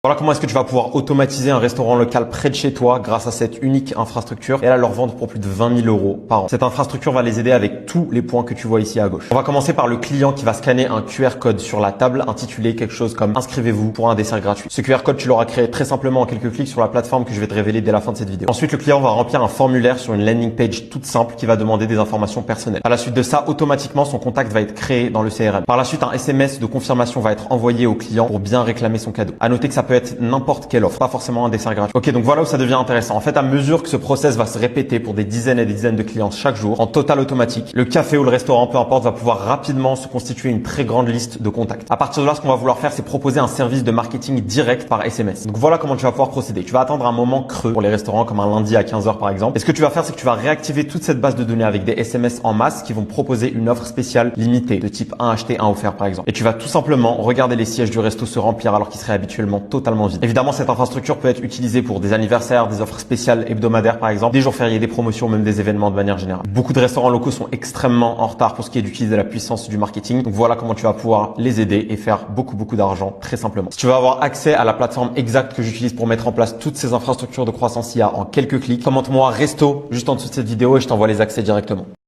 Voilà comment est-ce que tu vas pouvoir automatiser un restaurant local près de chez toi grâce à cette unique infrastructure et là leur vendre pour plus de 20 000 euros par an. Cette infrastructure va les aider avec tous les points que tu vois ici à gauche. On va commencer par le client qui va scanner un QR code sur la table intitulé quelque chose comme inscrivez-vous pour un dessert gratuit. Ce QR code, tu l'auras créé très simplement en quelques clics sur la plateforme que je vais te révéler dès la fin de cette vidéo. Ensuite, le client va remplir un formulaire sur une landing page toute simple qui va demander des informations personnelles. À la suite de ça, automatiquement, son contact va être créé dans le CRM. Par la suite, un SMS de confirmation va être envoyé au client pour bien réclamer son cadeau. À noter que ça peut être n'importe quelle offre, pas forcément un dessert gratuit. Ok, donc voilà où ça devient intéressant. En fait, à mesure que ce process va se répéter pour des dizaines et des dizaines de clients chaque jour, en total automatique, le café ou le restaurant, peu importe, va pouvoir rapidement se constituer une très grande liste de contacts. À partir de là, ce qu'on va vouloir faire, c'est proposer un service de marketing direct par SMS. Donc voilà comment tu vas pouvoir procéder. Tu vas attendre un moment creux pour les restaurants, comme un lundi à 15h par exemple. Et ce que tu vas faire, c'est que tu vas réactiver toute cette base de données avec des SMS en masse qui vont proposer une offre spéciale limitée, de type 1 acheté, 1 offert par exemple. Et tu vas tout simplement regarder les sièges du resto se remplir alors qu'ils seraient habituellement totalement vides. Évidemment, cette infrastructure peut être utilisée pour des anniversaires, des offres spéciales hebdomadaires par exemple, des jours fériés, des promotions, même des événements de manière générale. Beaucoup de restaurants locaux sont extrêmement en retard pour ce qui est d'utiliser la puissance du marketing. Donc voilà comment tu vas pouvoir les aider et faire beaucoup d'argent très simplement. Si tu veux avoir accès à la plateforme exacte que j'utilise pour mettre en place toutes ces infrastructures de croissance IA en quelques clics, commente-moi resto juste en dessous de cette vidéo et je t'envoie les accès directement.